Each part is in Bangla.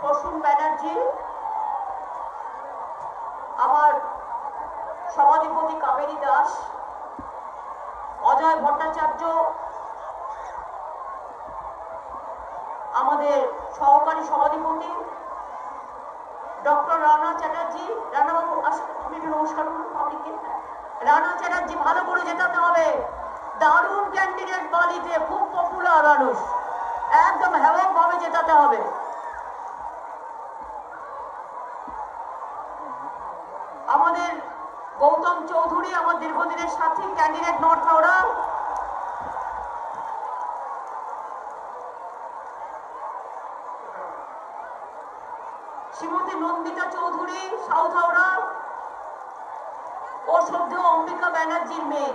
প্রসূন ব্যানার্জি, আমার সভাধিপতি কাবেরী দাস, অজয় ভট্টাচার্য, আমাদের সহকারী সভাধিপতি ডক্টর রানা চ্যাটার্জি, রানাবাবু আপনি একটু নমস্কার করুন পাবলিককে। রানা চ্যাটার্জি, ভালো করে জেতাতে হবে, দারুণ ক্যান্ডিডেট বালিতে, খুব পপুলার মানুষ, একদম হ্যাবক ভাবে জেতাতে হবে। আমাদের গৌতম চৌধুরী, আমার দীর্ঘদিনের সাথী, candidate north Howrah. Shrimati Nandita Chowdhury, south Howrah. ও সদ্য অম্বিকা ব্যানার্জির মেয়ে।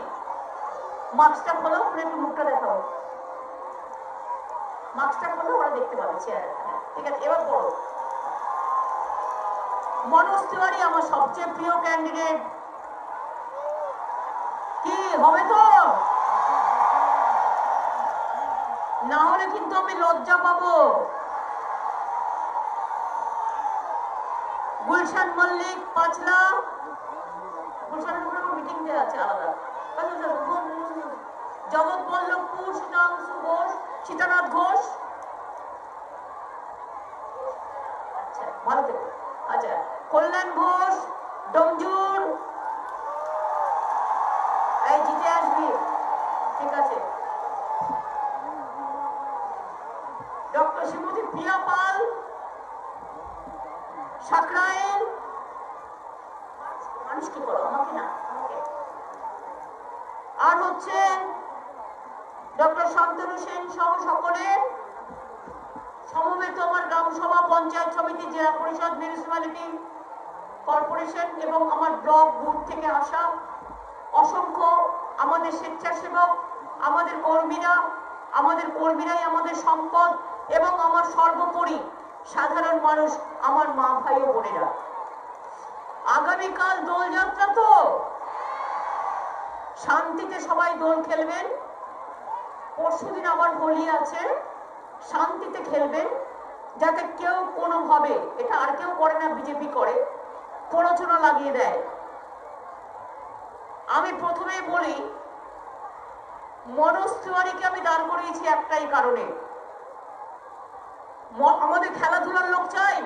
মাস্কটা খোলো, একটু মুখটা দেখাও। মাস্কটা খোলো, ওরা দেখতে পাবে চেয়ারে। ঠিক আছে, এবার পড়ো। মনোজ তিওয়ারি, আমার সবচেয়ে প্রিয় ক্যান্ডিডেট। কি হবে তো? না হলে কিন্তু আমি লজ্জা পাবো। গুলশান মল্লিক, পাঁচলা। গুলশানের উপরে মিটিং দেওয়া আছে আলাদা। জগৎ বল্লভপুর, সীতাংশু ঘোষ, সীতানাথ ঘোষ। আচ্ছা, ভালো থেকো। আচ্ছা, কল্যাণ ঘোষ, ডমজুর। এই জিতে আসবি, ঠিক আছে। ডক্টর শ্রীমতী প্রিয়া পাল, সাকরাইল। মানুষ কি করো, আমাকে না। আর হচ্ছে ডক্টর শান্তনু সেন সহ সকলের সমবেত আমার গ্রামসভা, পঞ্চায়েত সমিতি, জেলা পরিষদ, মিউনিসিপ্যালিটি কর্পোরেশন এবং আমার ব্লক বুথ থেকে আসা অসংখ্য আমাদের স্বেচ্ছাসেবক, আমাদের কর্মীরাই আমাদের সম্পদ, এবং আমার সর্বোপরি সাধারণ মানুষ, আমার মা ভাই ও বোনেরা। আগামীকাল দোলযাত্রা, তো শান্তিতে সবাই দোল খেলবেন। পরশুদিন আবার হোলি আছে, শান্তিতে খেলবেন, যাতে কেউ কোনোভাবে, এটা আর কেউ করে না, বিজেপি করে, প্ররোচনা লাগিয়ে দেয়। আমি প্রথমেই বলি, মনোজ তিওয়ারিকে আমি দাঁড় করিয়েছি একটাই কারণে, আমাদের খেলাধুলার লোক চাই,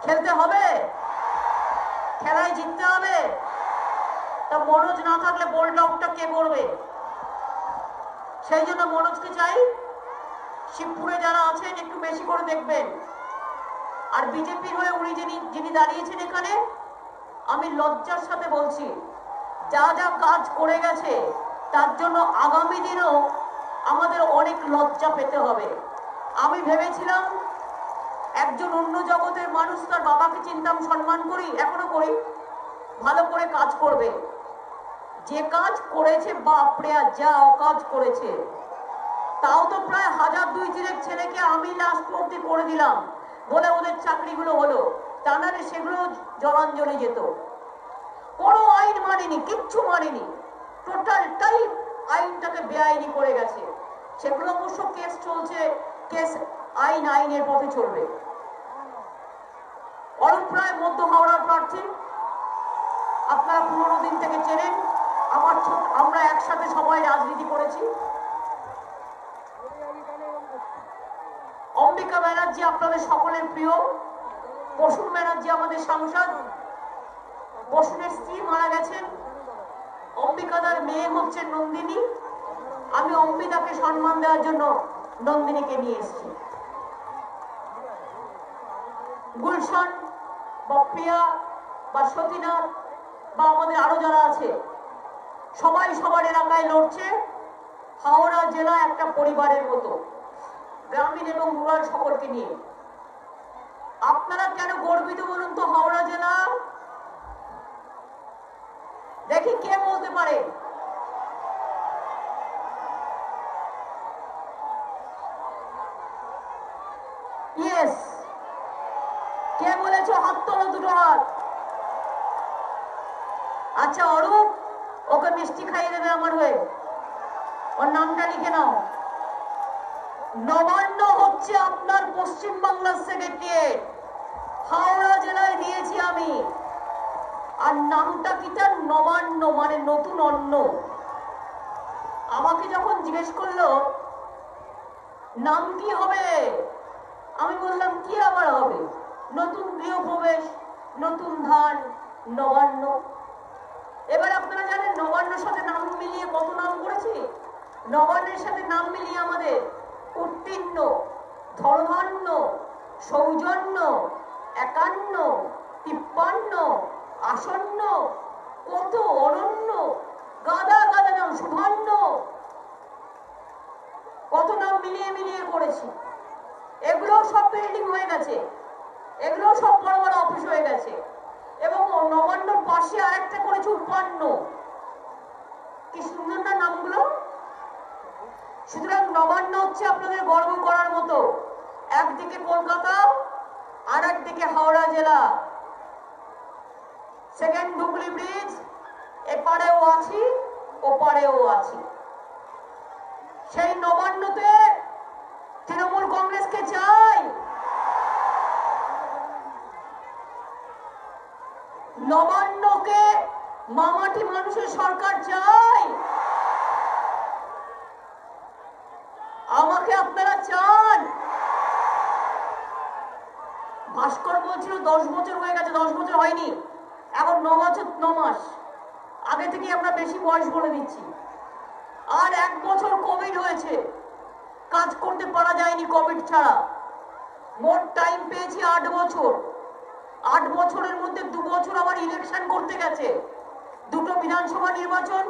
খেলতে হবে, খেলায় জিততে হবে। তা মনোজ না থাকলে বোল্ড আউটটা কে করবে? সেই জন্য মনোজকে চাই। শিবপুরে যারা আছেন একটু বেশি করে দেখবেন। আর বিজেপির হয়ে উনি যিনি দাঁড়িয়েছেন এখানে, আমি লজ্জার সাথে বলছি, যা যা কাজ করে গেছে তার জন্য আগামী দিনেও আমাদের অনেক লজ্জা পেতে হবে। আমি ভেবেছিলাম একজন অন্য জগতের মানুষ, তার বাবাকে চিনতাম, সম্মান করি, এখনো করি, ভালো করে কাজ করবে। যে কাজ করেছে, বাপরে, যা অকাজ করেছে, তাও তো প্রায় 1000-2000 ছেলেকে আমি লাস্ট অব্দি করে দিলাম বলে ওদের চাকরিগুলো হলো, তা নাহলে সেগুলো জলাঞ্জলি যেত। কোনো আইন মানেনি, কিচ্ছু মানেনি, টোটালটাই আইনটাকে বেআইনি করে গেছে। সেগুলো অবশ্য কেস চলছে, কেস আইনের পথে চলবে। অরূপ রায় মধ্য হাওড়ার প্রার্থী, আপনারা 15 দিন থেকে চেনেন, আমরা একসাথে সবাই রাজনীতি করেছি। অম্বিকা ব্যানার্জি আপনাদের সকলের প্রিয়। প্রসূন ব্যানার্জি আমাদের সাংসদ। প্রসূনের স্ত্রী মারা গেছেন, অম্বিকাদার মেয়ে হচ্ছে নন্দিনী। আমি অম্বিকাকে সম্মান দেওয়ার জন্য নন্দিনীকে নিয়ে এসেছি। গুলশান বা প্রিয়া বা সতীনাথ বা আমাদের আরো যারা আছে, সবাই সবার এলাকায় লড়ছে। হাওড়া জেলা একটা পরিবারের মতো, গ্রামীণ এবং রুরাল সকলকে নিয়ে। আপনারা কেন গর্বিত বলুন তো হাওড়া জেলা? দেখি কে বলতে পারে। ইয়েস, কে বলেছো? হাত তোলো, দুটো হাত। আচ্ছা অরূপ, ওকে মিষ্টি খাইয়ে দেবে আমার হয়ে, ওর নামটা লিখে নাও। নবান্ন হচ্ছে হচ্ছে আপনার পশ্চিম বাংলার সেক্রেটারিয়েট, হাওড়া জেলায় দিয়েছি আমি। আর নামটা কি তার? নবান্ন, মানে নতুন অন্ন। আমাকে যখন জিজ্ঞেস করলো নাম কি হবে, আমি বললাম কি আবার হবে, নতুন গৃহপ্রবেশ, নতুন ধান, নবান্ন। এবার আপনারা জানেন নবান্নর সাথে নাম মিলিয়ে কত নাম করেছি? নবান্নের সাথে নাম মিলিয়ে আমাদের উত্তীর্ণ, ধর্মান্য, সৌজন্য, একান্ন, 53, আসন্ন, কত অরণ্য, গাদা গাদা নাম, শুভান্ন, কত নাম মিলিয়ে মিলিয়ে করেছি। এগুলো সব বিল্ডিং হয়ে গেছে, এগুলো সব বড় বড় অফিস হয়ে গেছে। এবং নবান্নর পাশে আরেকটা করেছে উপান্ন। কি সুন্দর না নামগুলো! সুতরাং নবান্ন হচ্ছে আপনাদের গর্ব করার মতো। একদিকে কলকাতা, আর একদিকে হাওড়া জেলা, সেকেন্ড হুগলি ব্রিজ, এপারেও আছি ওপারেও আছি। সেই নবান্নতে তৃণমূল কংগ্রেসকে চাই। নবান্নকে মামাটি মানুষের সরকার চাই। আমাকে আপনারা চান। ভাস্কর বলছিল 10 বছর হয়ে গেছে, 10 বছর হয়নি, এখন 9 বছর 9 মাস। আগে থেকে আমরা বেশি বয়স বলে দিচ্ছি। আর 1 বছর কোভিড হয়েছে, কাজ করতে পারা যায়নি কোভিড ছাড়া। মোট টাইম পেয়েছি 8 বছর। 8 বছরের মধ্যে 2 বছর আবার ইলেকশন করতে গেছে। 2টো বিধানসভা নির্বাচন,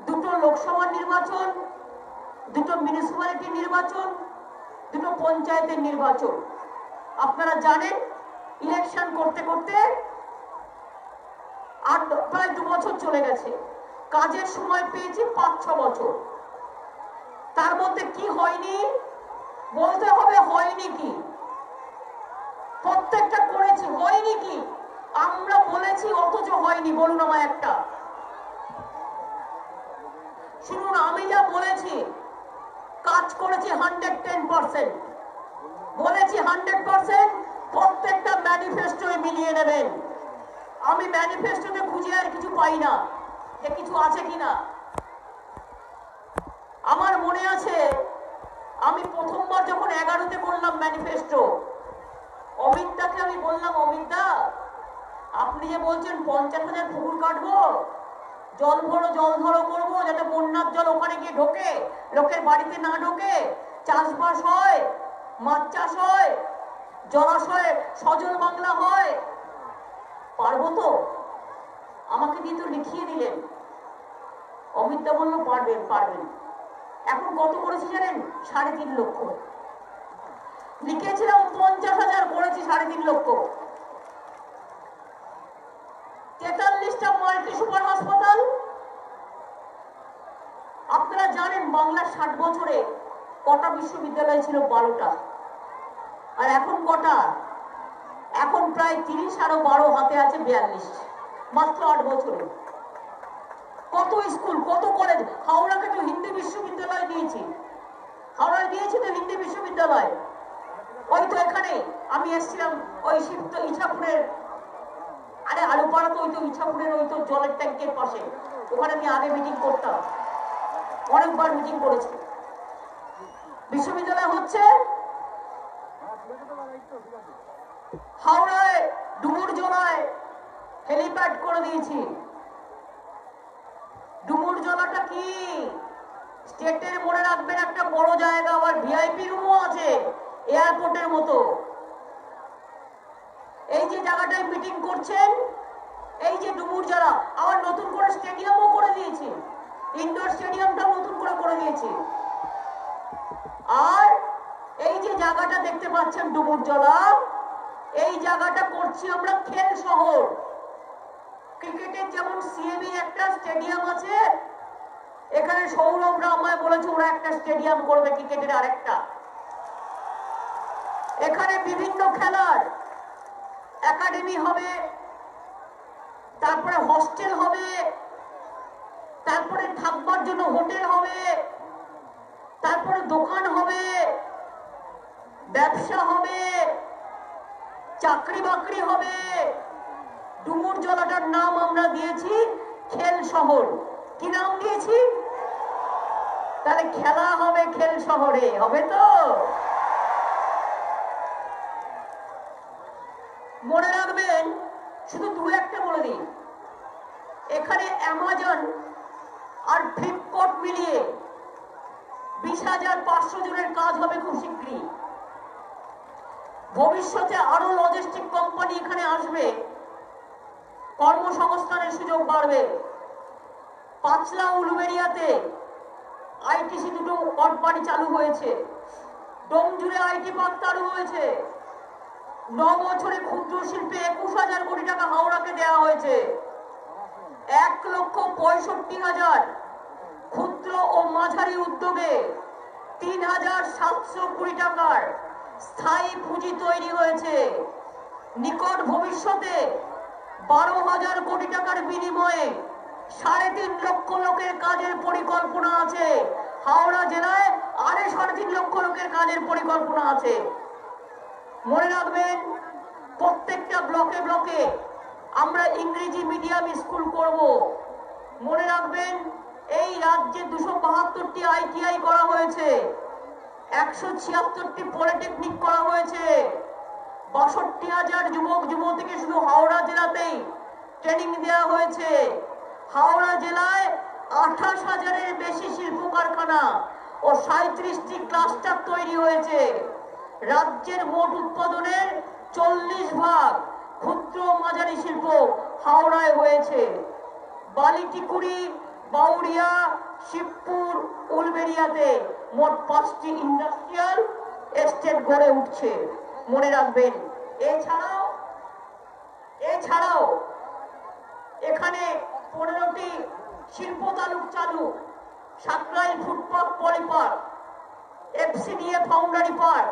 2টো লোকসভা নির্বাচন, 2টো মিউনিসিপ্যালিটি নির্বাচন, 2টো পঞ্চায়েতের নির্বাচন। আপনারা জানেন ইলেকশন করতে করতে প্রায় 2 বছর চলে গেছে। কাজের সময় পেয়েছি 5-6 বছর। তার মধ্যে কি হয়নি বলতে হবে, হয়নি কি? প্রত্যেকটা করেছি, হয়নি কি? আমরা বলেছি অথচ হয়নি। বলুন আমায় একটা। শুনুন, আমি যা বলেছি কাজ করেছি 110%। বলেছি 100%। প্রত্যেকটা ম্যানিফেস্টোয় মিলিয়ে নেবেন। আমি ম্যানিফেস্টোতে খুঁজে আর কিছু পাই না যে কিছু আছে কিনা। আমার মনে আছে আমি প্রথমবার যখন 11তে করলাম ম্যানিফেস্টো, অমিতদাকে আমি বললাম, অমিতদা আপনি যে বলছেন 50,000 পুকুর কাটবো, জল ধরো করবো, যাতে বন্যার জল ওখানে গিয়ে ঢোকে, লোকের বাড়িতে না ঢোকে, চাষবাস হয়, মাছ চাষ হয়, জলাশয়ে সজল বাংলা হয়, পারবো তো? আমাকে দিয়ে তো লিখিয়ে দিলেন। অমিতদা বললো পারবেন পারবেন। এখন কত করেছি জানেন? 3.5 লক্ষ। লিখেছিলাম 50,000, করেছি 3.5 লক্ষ। 43টা মাল্টি সুপার হাসপাতাল। আপনারা জানেন বাংলার 60 বছরে কটা বিশ্ববিদ্যালয় ছিল? 12টা। আর এখন কটা? এখন প্রায় 30, আরো 12 হাতে আছে 42, মাত্র 8 বছরে। কত স্কুল, কত কলেজ! হাওড়াকে তো হিন্দি বিশ্ববিদ্যালয় দিয়েছি, হাওড়ায় দিয়েছি তো হিন্দি বিশ্ববিদ্যালয়। ওই তো এখানে আমি এসেছিলাম, ওই শিবত ইছাপুরের, আরে আলুপাড়া তো ওই তো ইছাপুরের ওই তো জলের ট্যাঙ্কের পাশে, ওখানে আমি আগে মিটিং করতাম, অনেকবার মিটিং করেছি। বিশ্ববিদ্যালয় হচ্ছে হাওড়ায়, ডুমুরজলায় হেলিপ্যাড করে দিয়েছি। ডুমুরজলাটা কি স্টেটের, মনে রাখবেন, একটা বড় জায়গা, আবার ভিআইপি রুমও আছে এয়ারপোর্টের মতো। এই যে জায়গাটায় মিটিং করছেন, এই যে ডুমুরজলা, আবার নতুন করে স্টেডিয়ামও করে দিয়েছি, ইনডোর স্টেডিয়ামটাও নতুন করে দিয়েছি। আর এই যে জায়গাটা দেখতে পাচ্ছেন ডুমুরজলা, এই জায়গাটা করছি আমরা খেল শহর। ক্রিকেটের যেমন সিএবি একটা স্টেডিয়াম আছে, এখানে সৌরভরা আমায় বলেছে ওরা একটা স্টেডিয়াম করবে ক্রিকেটের আরেকটা। এখানে বিভিন্ন খেলার একাডেমি হবে, তারপরে হস্টেল হবে, তারপরে থাকবার জন্য হোটেল হবে, তারপরে দোকান হবে, ব্যবসা হবে, চাকরি বাকরি হবে। ডুমুর জলাটার নাম আমরা দিয়েছি খেল শহর। কি নাম দিয়েছি? তাহলে খেলা হবে খেল শহরে, হবে তো? মনে রাখবেন, শুধু দু একটা বলে দিই, এখানে অ্যামাজন আর ফ্লিপকার্ট মিলিয়ে 20,500 জনের কাজ হবে খুব শীঘ্রই। ভবিষ্যতে আরো লজিস্টিক কোম্পানি এখানে আসবে, কর্মসংস্থানের সুযোগ বাড়বে। পাঁচলা উলুবেড়িয়াতে আইটিসি দুটো কোম্পানি চালু হয়েছে, ডোমজুড়ে আইটি পার্ক চালু হয়েছে। 9 বছরে ক্ষুদ্র শিল্পে 21,000 কোটি টাকা হাওড়াকে দেওয়া হয়েছে। 1,65,000 ক্ষুদ্র ও মাঝারি উদ্যোগে 3,700 কোটি টাকার স্থায়ী পুঁজি তৈরি হয়েছে। নিকট ভবিষ্যতে 12,000 কোটি টাকার বিনিময়ে 3.5 লক্ষ লোকের কাজের পরিকল্পনা আছে। হাওড়া জেলায় 3.5 লক্ষ লোকের কাজের পরিকল্পনা আছে। মনে রাখবেন, প্রত্যেকটা ব্লকে ব্লকে আমরা ইংরেজি মিডিয়াম স্কুল করব। মনে রাখবেন, এই রাজ্যে 272টি আইটিআই করা হয়েছে, 176টি পলিটেকনিক করা হয়েছে, 62,000 যুবক যুবতীকে শুধু হাওড়া জেলাতেই ট্রেনিং দেওয়া হয়েছে। হাওড়া জেলায় 28,000-এর বেশি শিল্প কারখানা ও 37টি ক্লাস্টার তৈরি হয়েছে। রাজ্যের মোট উৎপাদনের 40% ক্ষুদ্র মাঝারি শিল্প হাওড়ায় হয়েছে। বালিটিকুড়ি, বাউরিয়া, শিবপুর, উলবেড়িয়াতে মোট 5টি ইন্ডাস্ট্রিয়াল এস্টেট গড়ে উঠছে। মনে রাখবেন, এছাড়াও এখানে 15টি শিল্প তালুক চালু, Sankrail footpath poly park, FCDA foundry park,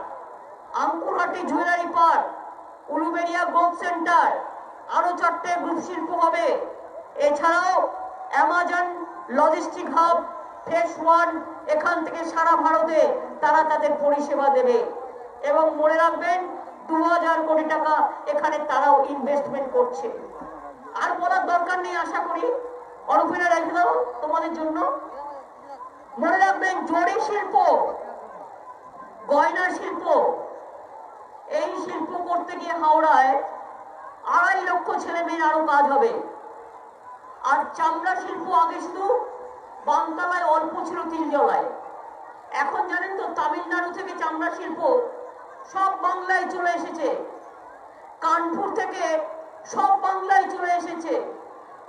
Ankurhati jewellery park, Uluberia growth centre, আরো 4টে গ্রুপ শিল্প হবে। এছাড়াও অ্যামাজন লজিস্টিক হাব ফেজ 1 এখান থেকে সারা ভারতে তারা তাদের পরিষেবা দেবে। এবং মনে রাখবেন, 2,000 কোটি টাকা এখানে তারাও ইনভেস্টমেন্ট করছে। আর বলার দরকার নেই, আশা করি অরূপেরা রেখে দাও তোমাদের জন্য। মনে রাখবেন, জরি শিল্প, গয়না শিল্প, এই শিল্প করতে গিয়ে হাওড়ায় 2.5 লক্ষ ছেলে মেয়ের আরো কাজ হবে। আর চামড়া শিল্প আগে শুধু বানতলায় অল্প ছিল, তিলজলায়। এখন জানেন তো, তামিলনাড়ু থেকে চামড়া শিল্প সব বাংলায় চলে এসেছে, কানপুর থেকে সব বাংলায় চলে এসেছে।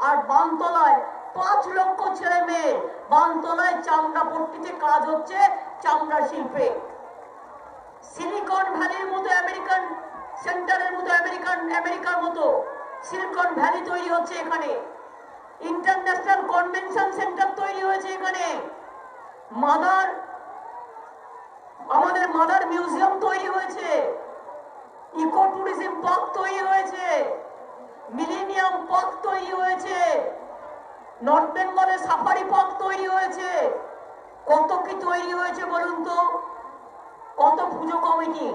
আর বানতলায় 5 লক্ষ ছেলে মেয়ে বানতলায় চামড়া পট্টিতে কাজ হচ্ছে, চামড়া শিল্পে। সিলিকন ভ্যালির মতো আমেরিকান সেন্টারের মতো আমেরিকার মতো সিলিকন ভ্যালি তৈরি হচ্ছে এখানে। ইন্টারন্যাশনাল কনভেনশন সেন্টার তৈরি হয়েছে এখানে। আমাদের মাদার মিউজিয়াম তৈরি হয়েছে, ইকো ট্যুরিজম পার্ক তৈরি হয়েছে, মিলেনিয়াম পার্ক তৈরি হয়েছে, নর্থ বেঙ্গলের সাফারি পার্ক তৈরি হয়েছে। কত কি তৈরি হয়েছে বলুন তো? কত পুজো কমিটি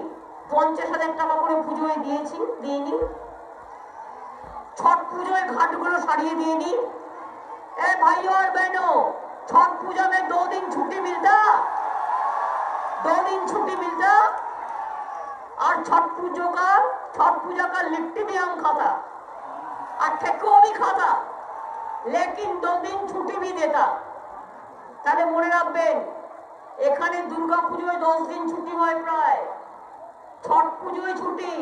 50,000 টাকা করে পুজোয় দিইনি? ছট পুজোয় ঘাটগুলো সারিয়ে দিইনি? ए भाइयों और बहनों, छठ पूजा में 2 दिन छुट्टी मिलता, 2 दिन छुट्टी मिलता। और छठ पूजा का लिट्टी भी हम खाता और ठेकुआ भी खाता, लेकिन 2 दिन छुट्टी भी देता। তাহলে মনে রাখবেন, এখানে দুর্গা পুজোয় 10 দিন ছুটি হয় প্রায়, ছট পুজোয় ছুটি,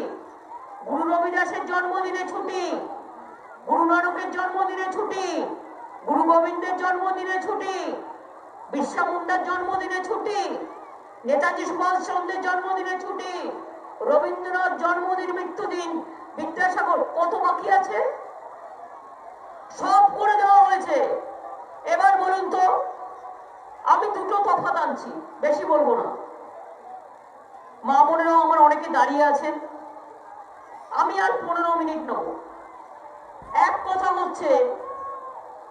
গুরু রবিদাসের জন্মদিনে ছুটি, গুরু নানকের জন্মদিনে ছুটি, গুরু গোবিন্দের জন্মদিনে ছুটি, বিরসা মুন্ডার জন্মদিনে ছুটি, নেতাজি সুভাষ চন্দ্রের জন্মদিনে ছুটি, রবীন্দ্রনাথ জন্মদিন, মৃত্যুদিন, বিদ্যাসাগর, কত বাকি আছে? সব করে দেওয়া হয়েছে। এবার বলুন তো, আমি দুটো তফাৎ আনছি, বেশি বলবো না। মা বোনেরাও আমার অনেকে দাঁড়িয়ে আছেন, আমি আর 15 মিনিট নেব। এক কথা হচ্ছে,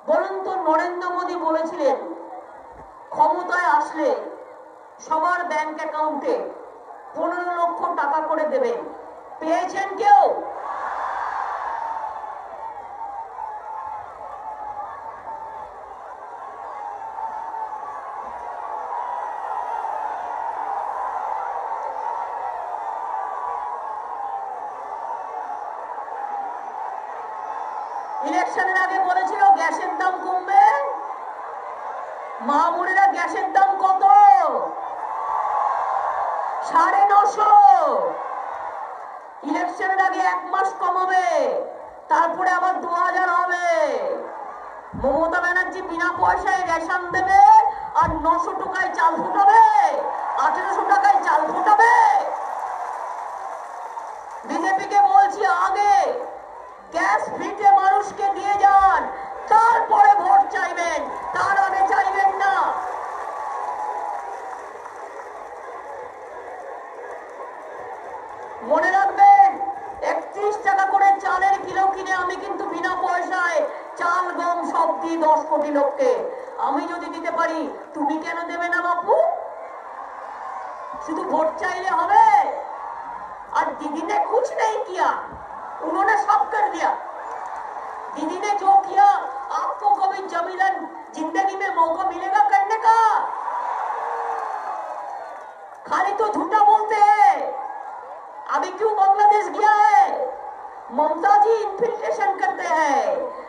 বলুন তো, নরেন্দ্র মোদী বলেছিলেন ক্ষমতায় আসলে সবার ব্যাংক অ্যাকাউন্টে 15 লক্ষ টাকা করে দেবেন। পেয়েছেন কেউ? ইলেকশনের আগে বলেছিল গ্যাসের দাম কমবে। মা বোনেরা, গ্যাসের দাম কত? 950। ইলেকশনের আগে 1 মাস কমাবে, তারপরে আবার 2000 হবে। মমতা ব্যানার্জি বিনা পয়সায় রেশন দেবে আর 900 টাকায় চাল ফুটাবে, 1800 টাকায় চাল ফুটাবে। বিজেপিকে বলছি, আগে গ্যাস ফ্রিতে মানুষকে দিয়ে যান, তারপরে ভোট চাইবেন, তার আগে চাইবেন না। মনে রাখবেন, 31 টাকা করে চালের কিলো কিনে আমি কিন্তু বিনা পয়সায় চাল গম সব দিই 10 কোটি লোককে। আমি যদি দিতে পারি, তুমি কেন দেবে না বাপু? শুধু ভোট চাইলে হবে? और दीदी ने कुछ नहीं किया, उन्होंने सब कर दिया। दीदी ने जो किया, आपको कभी जमीलन जिंदगी में मौका मिलेगा करने का? खाली तो झूठा बोलते हैं। अभी क्यों बांग्लादेश गया है? ममता जी इन्फिल्ट्रेशन करते हैं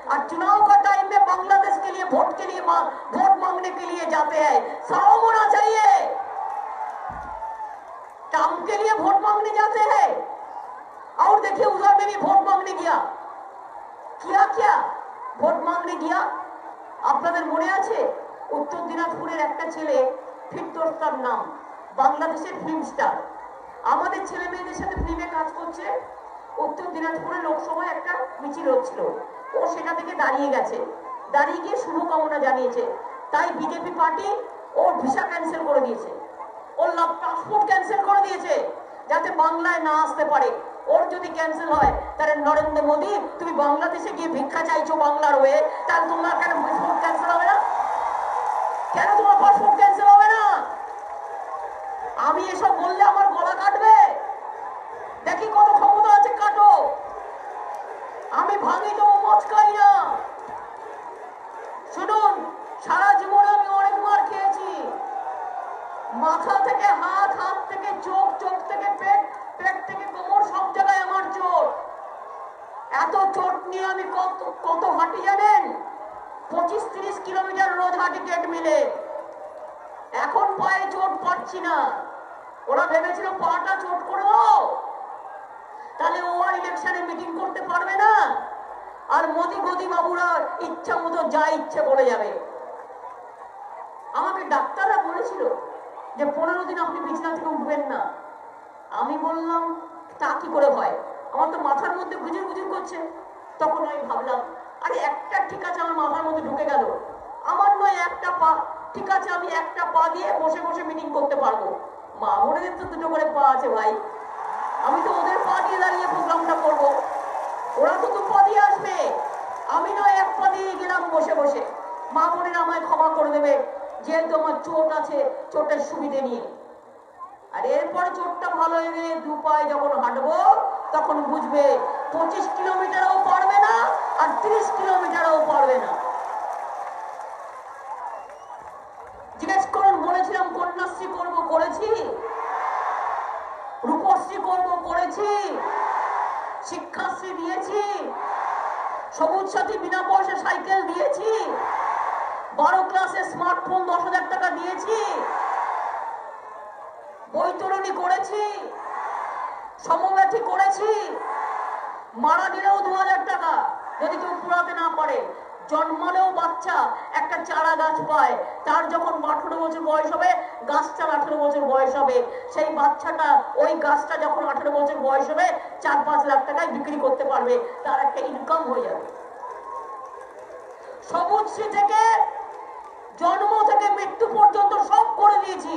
और चुनाव का टाइम में बांग्लादेश के लिए वोट मांगने के लिए जाते हैं। शर्म होना चाहिए। टाउन के लिए वोट मांगने जाते हैं और देखिए उधर में भी वोट मांगने गया। क्या ভোট মাংনে গিয়া আপনাদের মনে আছে? উত্তর দিনাজপুরের একটা ছেলে, ফিরদৌস তার নাম, বাংলাদেশের ফিল্ম স্টার, আমাদের ছেলে মেয়েদের সাথে ফিল্মে কাজ করছে। উত্তর দিনাজপুরে লোকসভায় একটা মিছিল হচ্ছিল, ও সেটা থেকে দাঁড়িয়ে গেছে, দাঁড়িয়ে গিয়ে শুভকামনা জানিয়েছে। তাই বিজেপি পার্টি ওর ভিসা ক্যান্সেল করে দিয়েছে, ওর পাসপোর্ট ক্যান্সেল করে দিয়েছে, যাতে বাংলায় না আসতে পারে। ওর যদি ক্যান্সেল হয়, তাহলে নরেন্দ্র মোদী, তুমি বাংলাদেশে গিয়ে ভিক্ষা চাইছো বাংলার হয়ে, তাহলে তোমার কেন পাসপোর্ট ক্যান্সেল হবে না? কেন তোমার পাসপোর্ট ক্যান্সেল হবে না? আমি এসব বললে আমার গলা কাটবে। দেখি কত ক্ষমতা আছে, কাটো। আমি ভাঙি দেবো, মচকাই না। শুনুন, সারা জীবনে আমি অনেক মার খেয়েছি। মাথা থেকে হাত, হাত থেকে চোখ, চোখ থেকে পেট, পেট থেকে কোমর, সব জায়গায় আমার চোট। এত চোট নিয়ে আমি কত হাঁটি জানেন? 25-30 কিলোমিটার রোজ হাঁটি টেট মিলে। এখন পায়ে চোট পাচ্ছি না। ওরা ভেবেছিল পাটা চোট করবো, তাহলে ও আর ইলেকশনে মিটিং করতে পারবে না, আর মোদি বাবুরা ইচ্ছা মতো যা ইচ্ছে করে যাবে। আমাকে ডাক্তাররা বলেছিল যে 15 দিন আপনি বিছানা থেকে উঠবেন না। আমি বললাম তা কি করে হয়, আমার তো মাথার মধ্যে গুজুর গুজুর করছে। তখন আমি ভাবলাম, আরে একটা ঠিক আছে আমার মাথার মধ্যে ঢুকে গেল, আমার নয় একটা পা, ঠিক আছে আমি একটা পা দিয়ে বসে বসে মিটিং করতে পারবো। মা বোনেদের তো 2টো করে পা আছে ভাই, আমি তো ওদের পা দিয়ে দাঁড়িয়ে প্রোগ্রামটা করবো। ওরা তো 2 পা দিয়ে আসবে, আমি নয় 1 পা দিয়ে গেলাম বসে বসে। মা বোনেরা আমায় ক্ষমা করে দেবে, যেহেতু আমার চোট আছে, চোটের সুবিধে নিয়ে। আর এরপরে চোটটা ভালো হয়ে গেলে 2 পায়ে যখন হাঁটবো, তখন বুঝবে 25 কিলোমিটারও পারবে না আর 30 কিলোমিটারও পারবে না। জিজ্ঞেস করুন, বলেছিলাম কন্যাশ্রী করবো, করেছি। রূপশ্রী করবো, করেছি। শিক্ষাশ্রী দিয়েছি, সবুজ সাথী বিনা পয়সা সাইকেল দিয়েছি, 12 ক্লাসে স্মার্টফোন 10,000 টাকা দিয়েছি, বৈতরণী করেছি, সমব্যথী করেছি। মারা গেলেও 2000 টাকা যদি কেউ পুরাতে না পারে। জন্মালেও বাচ্চা একটা চারা গাছ পায়, তার যখন 18 বছর বয়স হবে, গাছটার 18 বছর বয়স হবে, সেই বাচ্চাটা ওই গাছটা যখন 18 বছর বয়স হবে 4-5 লাখ টাকায় বিক্রি করতে পারবে, তার একটা ইনকাম হয়ে যাবে। সবুজশ্রী থেকে জন্ম থেকে মৃত্যু পর্যন্ত সব করে দিয়েছি।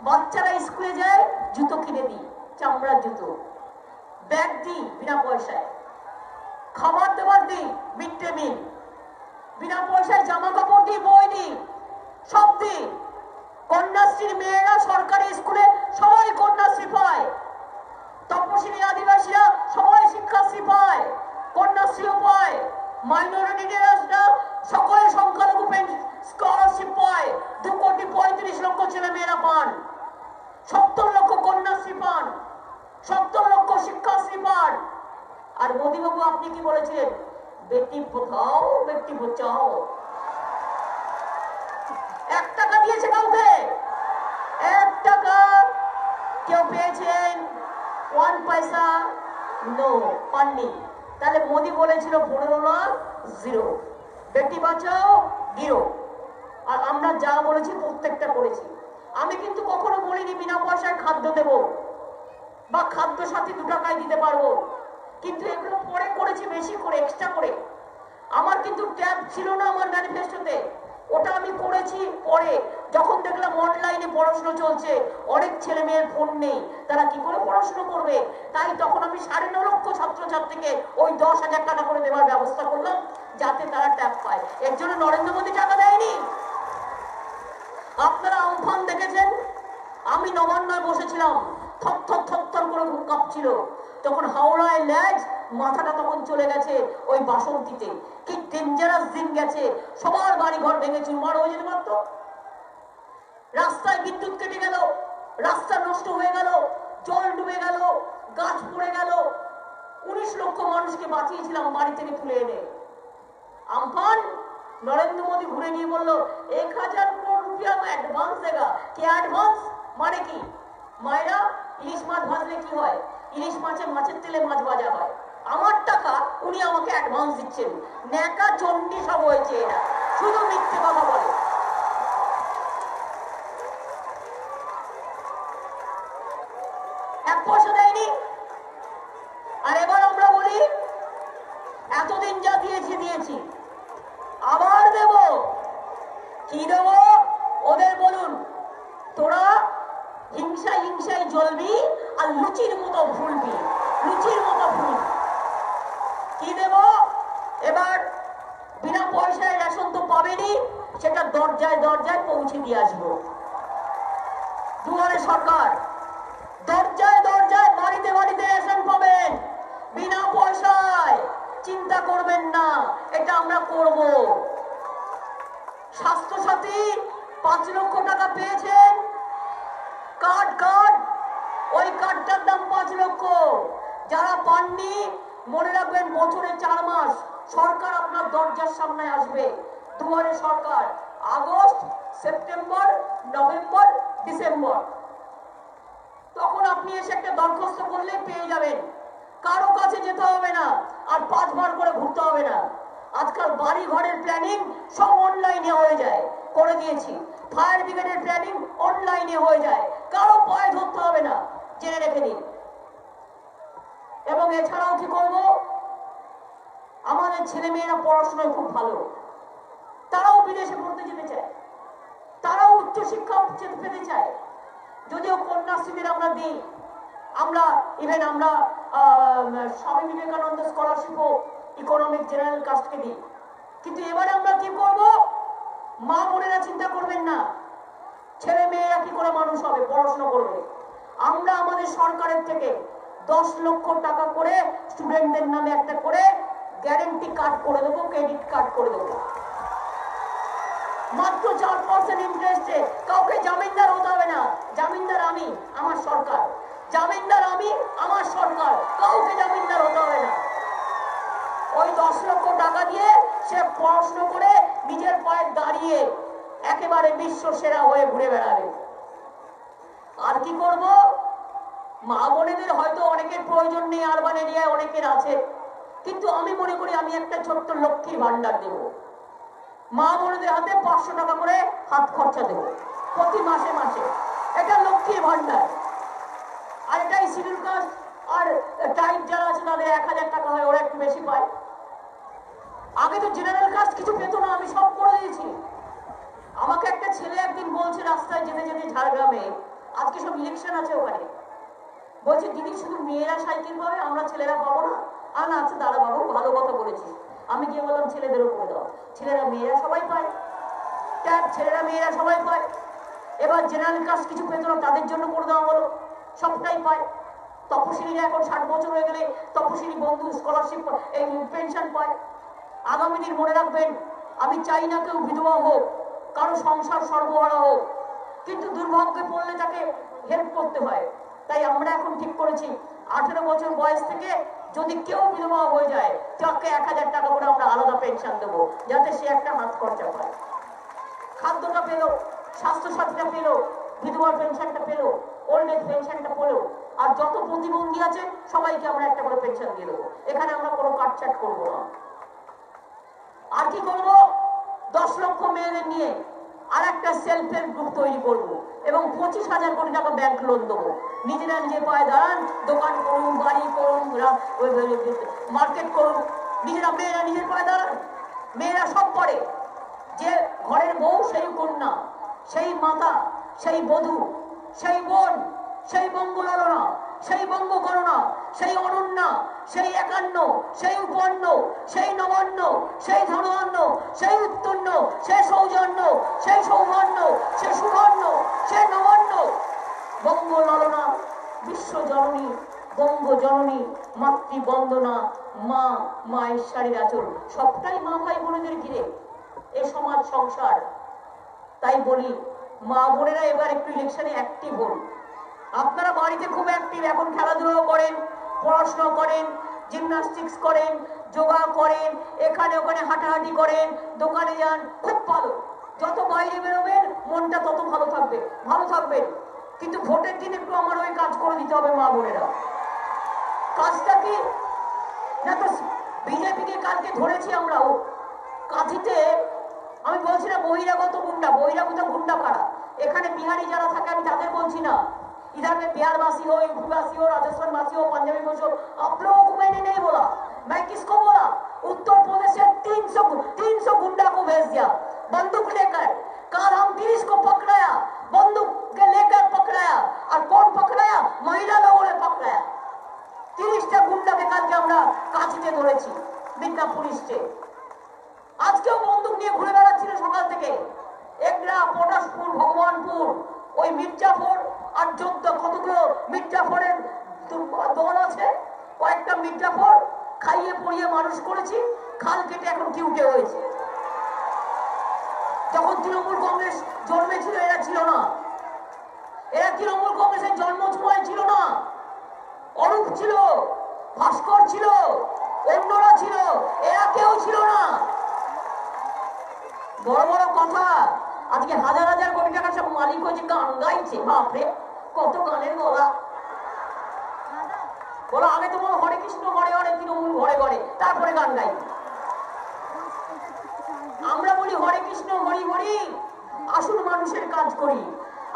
বাচ্চারা স্কুলে যায়, জুতো কিনে দিই, চামড়ার জুতো, ব্যাগ দিই বিনা পয়সায়, খাবার দাবার দিই, মিড ডে মিল বিনা পয়সায়, জামা কাপড় দিই, বই দিই, সব দিই। কন্যাশ্রীর মেয়েরা সরকারি স্কুলে সবাই কন্যাশ্রী পান, 70 লক্ষ কন্যাশ্রী পান, 70 লক্ষ শিক্ষাশ্রী পান। আর মোদীবাবু আপনি কি বলেছিলেন? বেটি পড়াও বেটি বাঁচাও। 1 টাকা দিয়েছে কাউকে? 1 টাকা কেউ পেয়েছেন? 1 পয়সা নো, পাননি। তাহলে মোদী বলেছিল 15 লাখ 0, বেটি বাঁচাও 0। আর আমরা যা বলেছি প্রত্যেকটা করেছি। আমি কিন্তু কখনো বলিনি বিনা পয়সায় খাদ্য দেব বা খাদ্য সাথী 2 টাকায় দিতে পারবো, কিন্তু এগুলো পরে করেছি বেশি করে, এক্সট্রা করে। আমার কিন্তু ট্যাব ছিল না আমার ম্যানিফেস্টোতে, ওটা আমি করেছি পরে, যখন দেখলাম অনলাইনে পড়াশোনা চলছে, অনেক ছেলে মেয়ের ফোন নেই, তারা কি করে পড়াশোনা করবে, তাই তখন আমি 9.5 লক্ষ ছাত্রছাত্রীকে ওই 10,000 টাকা করে দেওয়ার ব্যবস্থা করলাম, যাতে তারা ট্যাব পায়। এর জন্য নরেন্দ্র মোদী টাকা দেয়নি। আপনারা আমফান দেখেছেন, আমি নবান্নয় বসেছিলাম, থর থর করে কাঁপছিল, তখন হাওড়ায় ল্যাজ, মাথাটা তখন চলে গেছে ওই বাসন্তীতে। কি ডেঞ্জারাস দিন গেছে, সবার বাড়ি ঘর ভেঙে চুরমার হয়ে যেতে পারতো। রাস্তায় বিদ্যুৎ কেটে গেল, রাস্তা নষ্ট হয়ে গেল, জল ডুবে গেল, গাছ পড়ে গেল, 19 লক্ষ মানুষকে বাঁচিয়েছিলাম বাড়ি থেকে তুলে এনে। আমফান, নরেন্দ্র মোদী ঘুরে গিয়ে বলল 1000 crore রুপিয়া অ্যাডভান্স দেগা। কি অ্যাডভান্স মানে কি? মায়েরা, ইলিশ মাছ ভাজলে কি হয়? ইলিশ মাছের তেলে মাছ ভাজা হয়। আমার টাকা উনি আমাকে অ্যাডভান্স দিচ্ছেন। ন্যাকা চণ্ডী সব হয়েছে এরা, শুধু মিথ্যে কথা বলে। এক পয়সা দেয়নি। আর এবার আমরা বলি এতদিন যা দিয়েছি, আবার দেব। কি দেব? ওদের বলুন, তোরা হিংসায় জ্বলবি আর লুচির মতো ফুলবি, লুচির মতো ফুল। কি দেব? এবার বিনা পয়সায় রেশন তো পাবেনি, সেটা দরজায় পৌঁছে দিয়ে আসবো। দুয়ারে সরকার, দরজায় বাড়িতে রেশন পাবেন বিনা পয়সায়। চিন্তা করবেন না, এটা আমরা করব। স্বাস্থ্যসাথী 5 লক্ষ টাকা পেয়েছেন, কার্ড, ওই কার্ডটার দাম 5 লক্ষ। যারা পাননি, মনে রাখবেন বছরে 4 মাস সরকার আপনার দরজার সামনে আসবে। দুয়ারে সরকার, আগস্ট, সেপ্টেম্বর, নভেম্বর, ডিসেম্বর। তখন আপনি এসে একটা দরখাস্ত করলে পেয়ে যাবেন, কারো কাছে যেতে হবে না, আর 5 বার করে ঘুরতে হবে না। আজকাল বাড়ি ঘরের প্ল্যানিং সব অনলাইনে হয়ে যায়, করে দিয়েছি। ফায়ার ব্রিগেডের প্ল্যানিং অনলাইনে হয়ে যায়, কারো পায়ে ধরতে হবে না, জেনে রেখে দিন। এবং এছাড়াও কি করব? আমাদের ছেলে মেয়েরা পড়াশোনায় খুব ভালো, তারাও বিদেশে পড়তে যেতে চায়, তারাও উচ্চশিক্ষা পেতে চায়। যদিও কন্যাশ্রীদের আমরা দিই, আমরা স্বামী বিবেকানন্দ স্কলারশিপও ইকোনমিক জেনারেল কাস্টকে দিই। কিন্তু এবারে আমরা কি করব? মা বোনেরা চিন্তা করবেন না, ছেলে মেয়েরা কি করে মানুষ হবে, পড়াশোনা করবে। আমরা আমাদের সরকারের থেকে 10 লক্ষ টাকা করে স্টুডেন্টদের নামে একটা করে গ্যারেন্টি কার্ড করে দেবো, ক্রেডিট কার্ড করে দেবো। মাত্র 4% ইন্টারেস্টে, কাউকে জামিনদার হতে হবে না। জামিনদার আমি, আমার সরকার। জামিনদার আমি, আমার সরকার, কাউকে জামিনদার হতে হবে না। ওই 10 লক্ষ টাকা দিয়ে সে পড়াশোনা করে নিজের পায়ে দাঁড়িয়ে একেবারে বিশ্ব সেরা হয়ে ঘুরে বেড়াবে। আর কি করব? মা বোনেদের হয়তো অনেকের প্রয়োজন নেই, আরবান এরিয়ায় অনেকের আছে, কিন্তু আমি মনে করি আমি একটা ছোট্ট লক্ষ্মীর ভান্ডার দেব। মা বোনেদের হাতে 500 টাকা করে হাত খরচা দেব প্রতি মাসে মাসে। এটা লক্ষ্মীর ভান্ডার। আর এটাই শিডিউল কাস্ট আর টাইপ যারা আছে তাদের 1000 টাকা হয়, ওরা একটু বেশি পায়। আগে তো জেনারেল কাস্ট কিছু পেত না, আমি সব করে দিয়েছি। আমাকে একটা ছেলে একদিন বলছে রাস্তায় যেতে ঝাড়গ্রামে, আজকে সব ইলেকশন আছে ওখানে, বলছে দিদি শুধু মেয়েরা সাইকেল পাবে, আমরা ছেলেরা পাবো না। আর না, আচ্ছা দাঁড়া বাবু, ভালো কথা বলেছিস। আমি গিয়ে বললাম ছেলেদেরও করে দাও। ছেলেরা মেয়েরা সবাই পায়, ট্যাব ছেলেরা মেয়েরা সবাই পায়। এবার জেনারেল কাস্ট কিছু পেত না, তাদের জন্য করে দেওয়া হলো, সবটাই পায়। তপশিলীরা এখন 60 বছর হয়ে গেলে তপশিলী বন্ধু স্কলারশিপ, এই পেনশন পায়। আগামী দিন মনে রাখবেন, আমি চাই না কেউ বিধবা হোক, কারো সংসার সর্বহারা হোক, কিন্তু দুর্ভাগ্যে পড়লে তাকে হেল্প করতে হয়। তাই আমরা এখন ঠিক করেছি 18 বছর বয়স থেকে যদি কেউ বিধবা হয়ে যায় তাকে 1000 টাকা করে আমরা আলাদা পেনশন দেবো, যাতে সে একটা হাত খরচা পায়। খাদ্যটা পেলো, স্বাস্থ্যসাথীটা পেলো, বিধবার পেনশনটা পেলো, ওল্ড এজ পেনশনটা পেলো, আর যত প্রতিবন্ধী আছে সবাইকে আমরা একটা করে পেনশন দিয়ে দেবো। এখানে আমরা কোনো কাটছাট করবো না। আর কি করবো? 10 লক্ষ মেয়েদের নিয়ে আর একটা সেলফ হেল্প গ্রুপ তৈরি করবো এবং 25,000 কোটি টাকা ব্যাংক লোন দেবো। নিজেরা নিজের পায়ে দাঁড়ান, দোকান করুন, বাড়ি করুন, মার্কেট করুন, নিজেরা মেয়েরা নিজের পায়ে দাঁড়ান। মেয়েরা সব করে, যে ঘরের বউ সেই কন্যা, সেই মাতা, সেই বধূ, সেই বোন, সেই বঙ্গলালনা, সেই বঙ্গকরণা, সেই অনন্যা, সেই একান্ন, সেই উপন্ন, সেই নবান্ন, সেই ধনান্ন, সেই উত্তন্ন, সেই সৌজন্য, সেই সৌভান্য, সেই সুবর্ণ, সেই নবান্ন। বঙ্গলালনা, বিশ্বজননী, বঙ্গজননী, মাতৃবন্দনা, মা, মায়ের শাড়ির আঁচল, সবটাই মা ভাই বোনেদের ঘিরে এ সমাজ সংসার। তাই বলি মা বোনেরা এবার একটু ইলেকশনে অ্যাক্টিভ হন। আপনারা বাড়িতে খুব অ্যাক্টিভ, এখন খেলাধুলো করেন, পড়াশোনা করেন, জিমনাস্টিক্স করেন, যোগা করেন, এখানে ওখানে হাঁটাহাঁটি করেন, দোকানে যান, খুব ভালো। যত বাইরে বেরোবেন মনটা তত ভালো থাকবে, ভালো থাকবেন। কিন্তু ভোটের দিন একটু আমার ওই কাজ করে দিতে হবে মা বোনেরা। কাজটা কি না, তো বিজেপিকে কালকে ধরেছি আমরাও কাঁথিতে। আমি বলছি না বহিরাগত গুন্ডা, বহিরাগত গুন্ডা কারা? এখানে বিহারি যারা থাকে আমি তাদের বলছি না। इधर में बिहारवासी हो, यूपीवासी हो, राजस्थानवासी हो, पंजाबी हो, आप लोगों को मैंने नहीं बोला। मैं किसको बोला? उत्तर प्रदेश से 300 गुंडा को भेज दिया बंदूक लेकर। कल हम 30 को पकड़ाया, बंदूक के लेकर पकड़ाया। और कौन पकड़ाया? महिला लोगों ने पकड़ाया। 30টা গুন্ডাকে কালকে আমরা কাঁচিতে ধরেছি মিদনাপুর স্টে। আজকেও বন্দুক নিয়ে ঘুরে বেড়াচ্ছিল সকাল থেকে। এগরা, পটাশপুর, ভগবানপুর, ওই মির্জাফর আর 14 কতগুলো মির্জাফরের দল আছে। কয়েকটা মির্জাফর খাইয়ে পড়িয়ে মানুষ করেছি, খাল কেটে এখন কিউটে হয়েছে। যখন তৃণমূল কংগ্রেস জন্মেছিল এরা ছিল না, এরা তৃণমূল কংগ্রেসের জন্ম সময় ছিল না। অরূপ ছিল, ভাস্কর ছিল, অন্যরা ছিল, এরা কেউ ছিল না। বড় বড় কথা, আজকে হাজার হাজার কোটি টাকার সব মালিক হয়েছে, গান গাইছে। বাপরে কত গানের গলা! বলো আগে তো বলো হরে কৃষ্ণ ঘরে ঘরে, তৃণমূল ঘরে ঘরে, তারপরে গান গাই। আমরা বলি হরে কৃষ্ণ হরি হরি, আসুন মানুষের কাজ করি।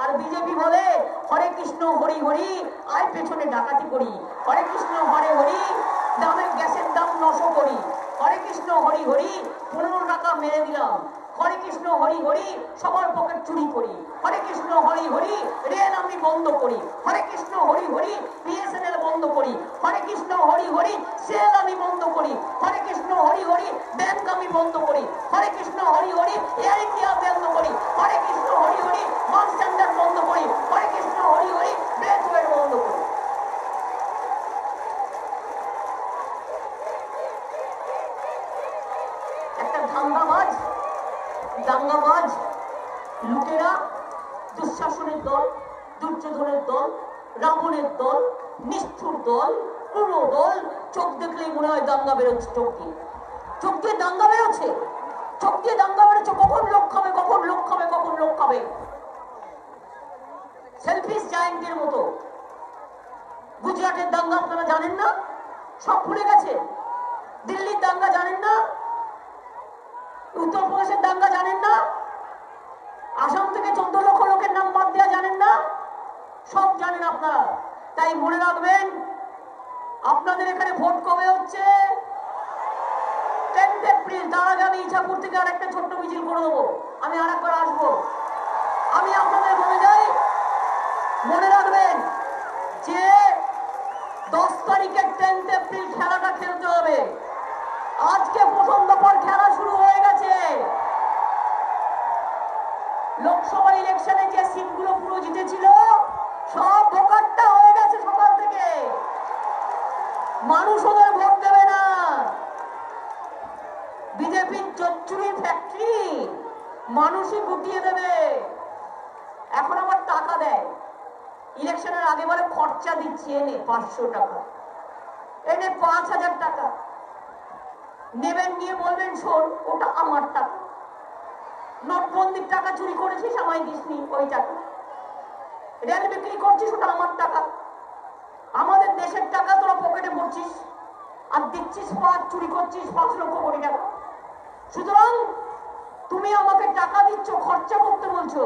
আর বিজেপি বলে হরে কৃষ্ণ হরি হরি, আয় পেছনে ডাকাতি করি। হরে কৃষ্ণ হরে হরি, দামের গ্যাসের দাম 900 করি। হরে কৃষ্ণ হরি হরি, 15 টাকা মেরে দিলাম। হরে কৃষ্ণ হরি হরি, সবার পকেট চুরি করি। হরে কৃষ্ণ হরি হরি, রেল আমি বন্ধ করি। হরে কৃষ্ণ হরি হরি, বিএসএনএল বন্ধ করি। হরে কৃষ্ণ হরি হরি, সেল আমি বন্ধ করি। হরে কৃষ্ণ হরি হরি, ব্যাংক আমি বন্ধ করি। হরে কৃষ্ণ হরি হরি, এয়ার ইন্ডিয়া বন্ধ করি। হরে কৃষ্ণ হরি হরি, মাস স্ট্যান্ডার্ড বন্ধ করি। হরে কৃষ্ণ হরি হরি, ব্রেথওয়েট বন্ধ করি। একটা দাঙ্গাবাজ লুটেরা, দুঃশাসনের দল, দুর্যোধনের দল, রাবণের দল, নিষ্ঠুর দল, পুরো দল। চোখ দেখলেই মনে হয় দাঙ্গা বেরোচ্ছে। চোখ দিয়ে দাঙ্গা বেরোচ্ছে, চোখ দিয়ে দাঙ্গা বেরোচ্ছে। কখন লোক খাবে, কখন লোক খাবে, কখন লোক খাবে। সেলফিশ জায়েন্টের মতো। গুজরাটের দাঙ্গা আপনারা জানেন না? সব ভুলে গেছে। দিল্লির দাঙ্গা জানেন না? উত্তরপ্রদেশের দাঙ্গা জানেন না? আসাম থেকে 14 লক্ষ লোকের নাম বাদ দেওয়া জানেন না? সব জানেন আপনারা। তাই মনে রাখবেন, আপনাদের এখানে ভোট কবে হচ্ছে? 10 এপ্রিল। তার আগে আমি ইছাপুর থেকে আর একটা ছোট্ট মিছিল করে দেবো। আমি আর একবার আসবো। আমি আপনাদের বলে যাই, মনে রাখবেন যে 10 তারিখে 10 এপ্রিল খেলাটা খেলতে হবে। আজকে প্রথম দফার খেলা শুরু হয়ে গেছে। লোকসভা ইলেকশনে যে সিটগুলো পুরো জিতেছিল সব ভোকাট্টা হয়ে গেছে সকাল থেকে। মানুষ ওদের ভোট দেবে না। বিজেপির চচ্চুরি ফ্যাক্টরি মানুষই গুটিয়ে দেবে। এখন আমার ইলেকশনের আগে বলে খরচা দিচ্ছি, এনে 500 টাকা, এনে 5000 টাকা নেবেন, নিয়ে বলবেন শোন ওটা আমার টাকা, নোটবন্দির টাকা চুরি করেছিস আমায় দিসনি ওই টাকা, রেল বিক্রি করছিস ওটা আমার টাকা, আমাদের দেশের টাকা তোরা পকেটে ভরছিস আর দিচ্ছিস চুরি করছিস 5 লক্ষ কোটি টাকা। সুতরাং তুমি আমাকে টাকা দিচ্ছ, খরচা করতে বলছো,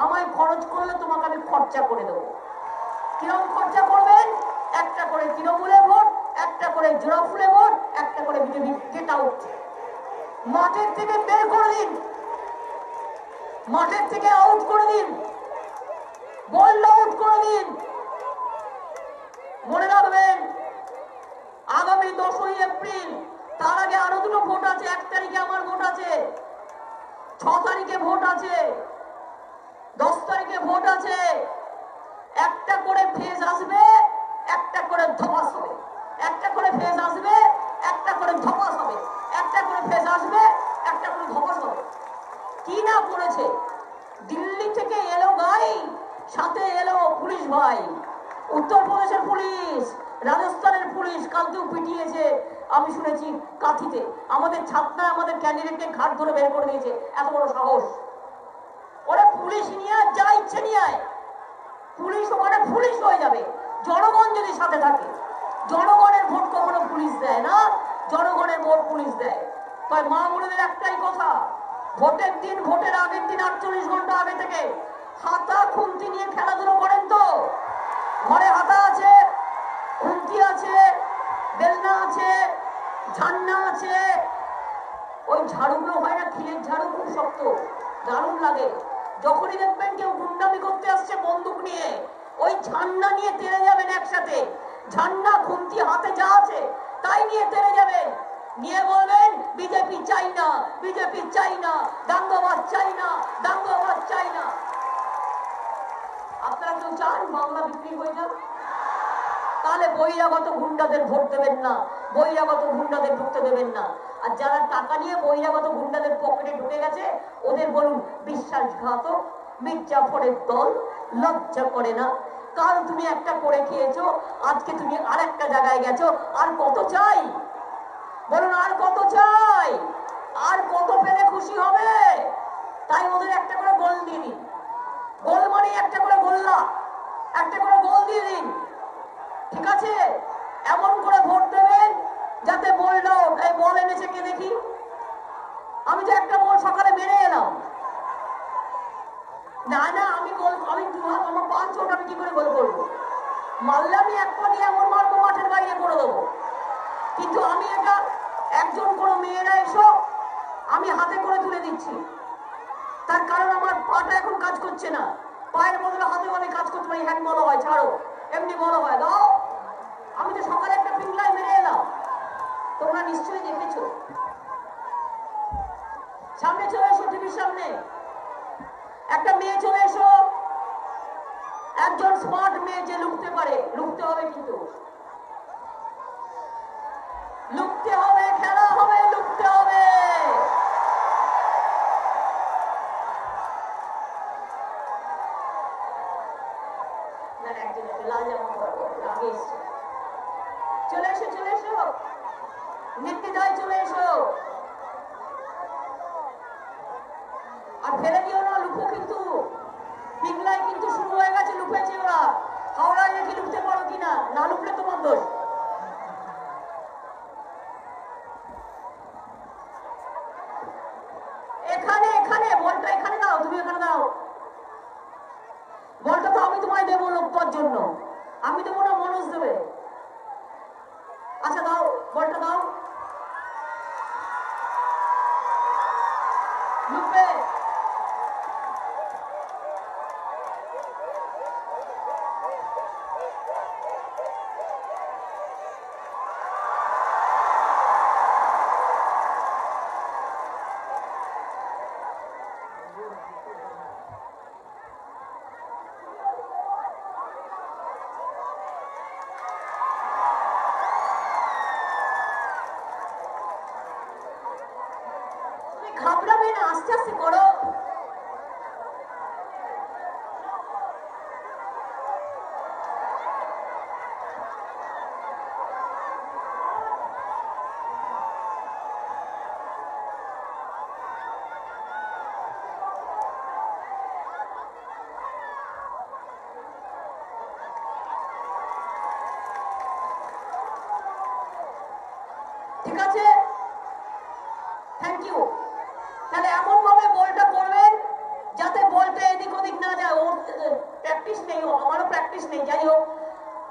আমায় খরচ করলে তোমাকে আমি খরচা করে দেবো। কিরকম খরচা করবেন? একটা করে তৃণমূলে ভোট, একটা করে জোড়াফুলে ভোট, একটা করে বিজেপি গেট আউট। মাঠের থেকে বের করে দিন, মাঠের থেকে আউট করে দিন, বল আউট করে দিন। মনে রাখবেন আগামী 10ই এপ্রিল, তার আগে আরো দুটো ভোট আছে। 1 তারিখে আমার ভোট আছে, 6 তারিখে ভোট আছে, 10 তারিখে ভোট আছে। একটা করে ফেজ আসবে, একটা করে ধপাস হবে, একটা করে ফেজ আসবে, একটা করে ধপাস হবে, একটা করে ফেজ আসবে, একটা করে ধপাস হবে। কি না করেছে? দিল্লি থেকে এলো গাই, সাথে এলো পুলিশ ভাই, উত্তরপ্রদেশের পুলিশ, রাজস্থানের পুলিশ কালকেও পিটিয়েছে আমি শুনেছি কাঁথিতে। আমাদের ছাত্ররা আমাদের ক্যান্ডিডেটকে ঘাট ধরে বের করে দিয়েছে, এত বড় সাহস। ওরা পুলিশ নিয়ে যা ইচ্ছে নিয়ে আয়, পুলিশ ওখানে পুলিশ হয়ে যাবে জনগণ যদি সাথে থাকে। জনগণের ভোট কখনো পুলিশ দেয় না, জনগণের ভোট পুলিশ দেয়। তাই মা বোনেদের একটাই কথা, ভোটের দিন, ভোটের আগের দিন 48 ঘন্টা আগে থেকে হাতা খুন্তি নিয়ে খেলাধুলো করেন তো? ঘরে হাতা আছে, খুন্তি আছে, বেলনা আছে, ঝান্না আছে, ওই ঝাড়ুগুলো হয় না খিলের ঝাড়ু, খুব শক্ত, দারুণ লাগে। যখনই দেখবেন কেউ গুন্ডামি করতে আসছে বন্দুক নিয়ে, ওই ঝান্না নিয়ে তেড়ে যাবেন একসাথে, ঝান্না খুন্তি হাতে যা আছে তাই নিয়ে তেড়ে যাবেন, নিয়ে বলবেন বিজেপি চাই না, বিজেপি চাই না, দাঙ্গাবাজ চাই না, দাঙ্গাবাজ চাই না। আপনারা কেউ চান বাংলা বিক্রি হয়ে যান? তাহলে বহিরাগত গুন্ডাদের ভোট দেবেন না, বহিরাগত গুন্ডাদের ঢুকতে দেবেন না। আর যারা টাকা নিয়ে বহিরাগত গুন্ডাদের পকেটে ঢুকে গেছে ওদের বলুন বিশ্বাসঘাতক, মির্জাফরের দল, লজ্জা করে না? কাল তুমি একটা করে খেয়েছো, আজকে তুমি আর একটা জায়গায় গেছো। আর কত চাই বলুন? আর কত চাই? আর কত পেলে খুশি হবে? তাই ওদের একটা করে গোল দিয়ে দিন, গোল মানে একটা করে গোল্লা, একটা করে গোল দিয়ে দিন, ঠিক আছে? এমন করে ভোট দেবেন যাতে বলটাও, এই বল এনেছে কে দেখি? আমি যে একটা বল সকালে মেরে এলাম, না না আমি গোল, আমি আমার 5 ছোট, আমি কি করে গোল করবো? মারলে আমি এক পা দিয়ে এমন মারবো মাঠের বাইরে করে দেবো। কিন্তু আমি এটা একজন কোনো মেয়েরা এসো আমি হাতে করে তুলে দিচ্ছি, তার কারণ আমার পাটা এখন কাজ করছে না, পায়ের বদলে হাতে আমি কাজ করতে পারি। হ্যান্ড বলা হয়, ছাড়ো, এমনি বলা হয়, দাও। আমি তো সকালে একটা পিংলাই মেরে এলাম, তোমরা নিশ্চয়ই দেখেছো। সামনে চলে এসো, টিভির সামনে একটা মেয়ে চলে এসো, একজন স্মার্ট মেয়ে যে লুকতে পারে, লুকতে হবে, কিন্তু লুকতে হবে, খেলা হবে, লুকতে হবে। লাল জামা আগে এসছে, চলে এসো, চলে এসো, নির্দিদায় চলে এসো। আর ফেলে দিও না, লুকো কিন্তু, পিংলাই কিন্তু শুরু হয়ে গেছে, লুকেছে ওরা। হাওড়ায় নাকি লুকতে পারো কিনা, না লুকলে তোমার দোষ। এখানে এখানে বলটা এখানে দাও, তুমি এখানে দাও বলটা। তো আমি তোমায় দেবো লোকটার জন্য, আমি দেবো না, মনোজ দেবে। আচ্ছা দাও, বলটা দাও, লুকবে। ঘাবড়াবে না, আস্তে আস্তে করো। ঠিক আছে, থ্যাংক ইউ। তাহলে এমন ভাবে বলটা করবেন যাতে বলটা এদিক ওদিক না যায়। ওর প্র্যাকটিস নেই, আমারও প্র্যাকটিস নেই, যাই হোক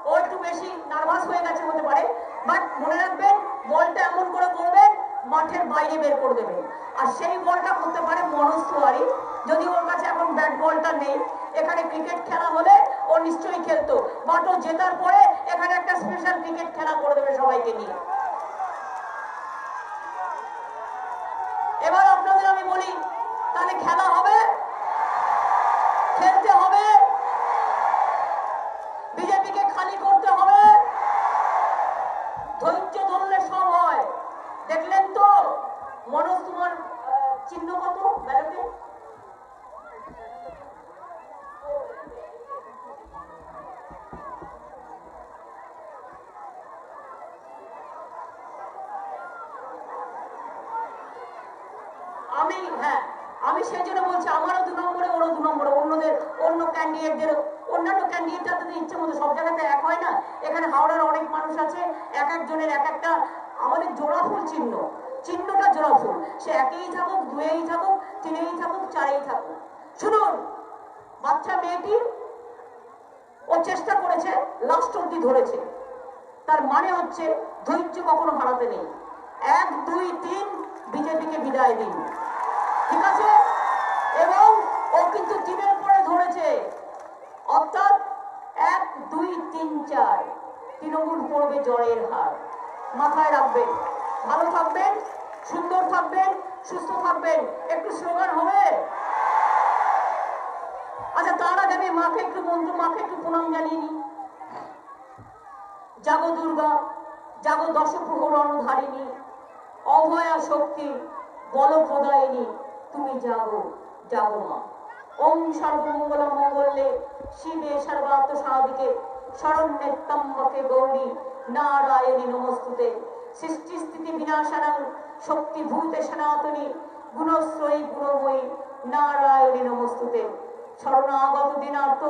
ও একটু বেশি নার্ভাস হয়ে গেছে হতে পারে, বাট মনে রাখবেন বলটা এমন করে করবেন মাঠের বাইরে বের করে দেবেন। আর সেই বলটা করতে পারে মনোজ তিওয়ারি, যদি ওর কাছে এখন ব্যাট বলটা নেই। এখানে ক্রিকেট খেলা হলে ও নিশ্চয়ই খেলতো, বাট ও জেতার পরে এখানে একটা স্পেশাল ক্রিকেট খেলা করে দেবে সবাইকে নিয়ে। এবার আপনাদের আমি বলি, তাহলে খেলা হবে, খেলতে হবে, বিজেপিকে খালি করতে হবে, ধৈর্য ধরলে সব হয়। দেখলেন তো মনোজ, তোমার চিহ্ন কত ব্যালটে? আমি সেই জন্য বলছি আমারও 2 নম্বরে, ওরও 2 নম্বরে, অন্য ক্যান্ডিডেটদের, অন্যান্য ক্যান্ডিডেটদের ইচ্ছে মতো সব জায়গাতে এক হয় না। এখানে হাওড়ার অনেক মানুষ আছে, এক একজনের এক একটা। আমাদের জোড়া ফুল চিহ্নটা জোড়া ফুল, সে একেই থাকুক, 2-এই থাকুক, 3-এই থাকুক, 4-এই থাকুক। শুনুন, বাচ্চা মেয়েটি ও চেষ্টা করেছে, লাস্ট অব্দি ধরেছে, তার মানে হচ্ছে ধৈর্য কখনো হারাতে নেই। 1, 2, 3 বিজেপিকে বিদায় দিন, ঠিক আছে? এবং ও কিন্তু 3-এর পরে ধরেছে, অর্থাৎ 1, 2, 3, 4 তৃণমূল পড়বে জয়ের হার। মাথায় রাখবেন, ভালো থাকবেন, সুন্দর থাকবেন, সুস্থ থাকবেন। একটু স্লোগান হবে? আচ্ছা, তার আগে আমি মাকে একটু প্রণাম জানিয়ে নিই। জাগো দুর্গা, জাগো দশপ্রহরণ ধারিণী, অভয়া শক্তি বল প্রদায়িনী, তুমি জাগো জাগো মা। ওম সর্বমঙ্গল মঙ্গলে শিবে সর্বার্থ সাধিকে শরণ্যে ত্র্যম্বকে গৌরী নারায়ণী নমস্তুতে। সৃষ্টি স্থিতি বিনাশানাং শক্তিভূতে সনাতনী গুণশ্রয়ী গুণময়ী নারায়ণী নমস্তুতে। শরণাগত দিনার্থ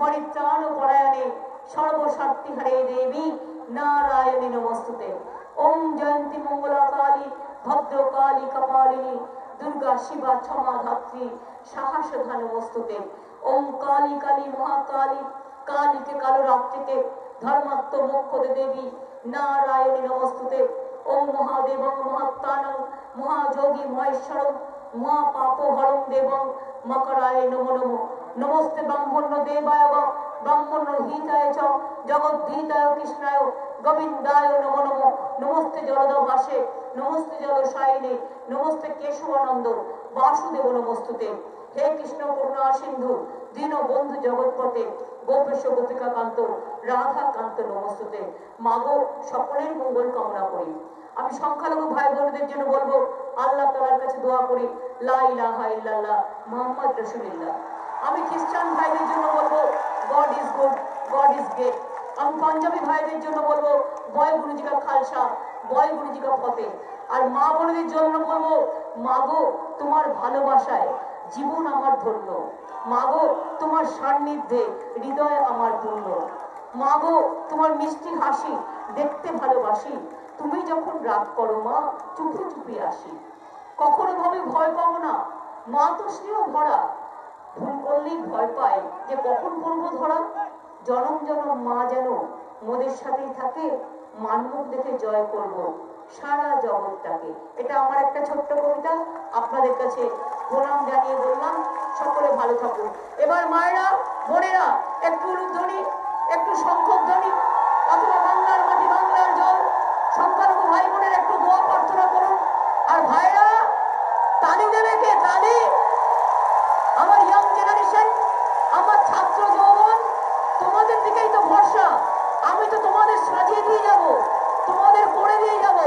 পরিত্রাণ পরায়ণে সর্বশক্তি হরে দেবী নারায়ণী নমস্তুতে। ওম জয়ন্তী মঙ্গলা কালী ভদ্রকালী কপালিনী দুর্গা শিবা ক্ষমা ধাত্রী সাহসধা নমস্তুতে। ওম কালী কালী মহাকালী কালীকে কালো রাত্রিকে ধর্মাত্ম মোক্ষদে দেবী নারায়ণী নমস্তুতে। ওম মহাদেবং মহাত্মানং মহাযোগী মহেশ্বরং মহাপাপহরং দেবং মকরায় নমো নমঃ। নমস্তে ব্রাহ্মণ্য দেবায় ব্রাহ্মণ্য হিতায় চ জগদ্ধিতায় কৃষ্ণায় গোবিন্দায় নমো নমঃ। নমস্তে জলদভাসে নমস্তে জলশায়িনে নমস্তে কেশবানন্দ বাসুদেব নমস্তুতে। হে কৃষ্ণ করুণা সিন্ধু দীন বন্ধু জগৎপতে গোপেশ গোপিকা কান্ত রাধা কান্ত নমস্তুতে। মাগো, সকলের মঙ্গল কামনা করি। আমি সংখ্যালঘু ভাই বোনদের জন্য বলবো, আল্লাহ তাআলার কাছে দোয়া করি, লা ইলাহা ইল্লাল্লাহ মুহাম্মদ রাসূলুল্লাহ। আমি খ্রিস্টান ভাইদের জন্য বলবো, god is good, god is great. আমি পাঞ্জাবি ভাইদের জন্য বলবো, বয় গুরুজি কা খালসা, বয় গুরুজি কা ফতে। আর মা বোনদের জন্য বলবো, মাগো তোমার ভালোবাসায় জীবন আমার ধন্য, মাগো তোমার সান্নিধ্যে হৃদয় আমার পূর্ণ, মাগো তোমার মিষ্টি হাসি দেখতে ভালোবাসি, তুমি যখন রাগ করো মা চুপি চুপি আসি। কখনো ভাবে ভয় পাবো না, মা তো স্নেহ ভরা, ভুল করলেই ভয় পায় যে কখন পড়বো ধরা। জনম জনম মা যেন মোদের সাথেই থাকে, মানমুখ দেখে জয় করব সারা জগৎটাকে। এটা আমার একটা ছোট্ট কবিতা, আপনাদের কাছে প্রণাম জানিয়ে বললাম। সকলে ভালো থাকুন। এবার মায়েরা বোনেরা একটু উলুধ্বনি, একটু শঙ্খধ্বনি, অথবা বাংলার মাটি বাংলার জল, সংখ্যালঘু ভাই বোনের একটু দোয়া প্রার্থনা করুন। আর ভাইরা তালি দেবে কে? তালি আমার ইয়াং জেনারেশন, আমার ছাত্র যৌবন, তোমাদের দিকেই তো ভরসা। আমি তো তোমাদের সাজিয়ে দিয়ে যাব, তোমাদের করে দিয়ে যাব,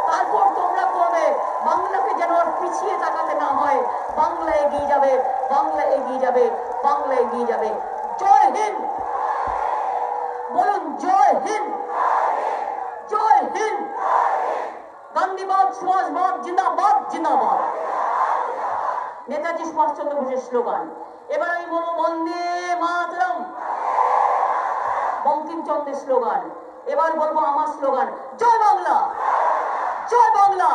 তারপর তোমরা করবে। বাংলাকে যেন আর পিছিয়ে তাকাতে না হয়। বাংলা এগিয়ে যাবে, বাংলা এগিয়ে যাবে, বাংলা এগিয়ে যাবে। জয় হিন্দ, বলুন জয় হিন্দ, জয় হিন্দ। গান্ধীবাদ সুভাষবাদ জিন্দাবাদ জিন্দাবাদ। নেতাজি সুভাষচন্দ্র বোসের স্লোগান। এবার আমি বলবো বন্দে মাতরম, বঙ্কিমচন্দ্রের স্লোগান। এবার বলবো আমার স্লোগান, জয় বাংলা, জয় বাংলা,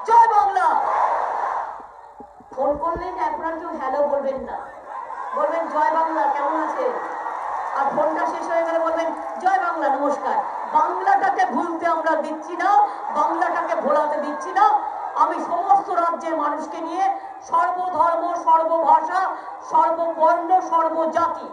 জয় বাংলা। ফোন করলেন আপনারা কেউ হ্যালো বলবেন না, বলবেন জয় বাংলা কেমন আছে, আর ফোনটা শেষ হয়ে গেলে বলবেন জয় বাংলা নমস্কার। বাংলাটাকে ভুলতে আমরা দিচ্ছি না, বাংলাটাকে ভোলাতে দিচ্ছি না। আমি সমস্ত রাজ্যের মানুষকে নিয়ে সর্বধর্ম, সর্বভাষা, সর্ববর্ণ, সর্বজাতি,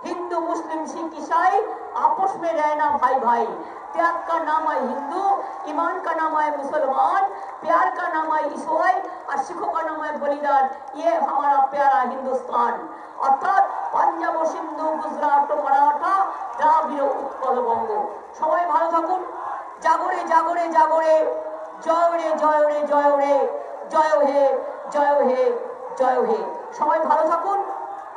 हिंदू मुस्लिम सिख ईसाई आपस में रहना भाई भाई। त्याग का नाम है हिंदू, ईमान का नाम है मुसलमान, प्यार का नाम है ईसाई और सिखों का नाम है बलिदान। ये हमारा प्यारा हिंदुस्तान। अर्थात पंजाब, सिंधु, गुजरात, मराठा, द्राविड़, उत्कल, बंग। सबाई भालो थाकुन। जागरे जागरे जागरे, जय रे जय रे जय रे, जय हे जय हे जय हे। सबाई भालो थाकुन।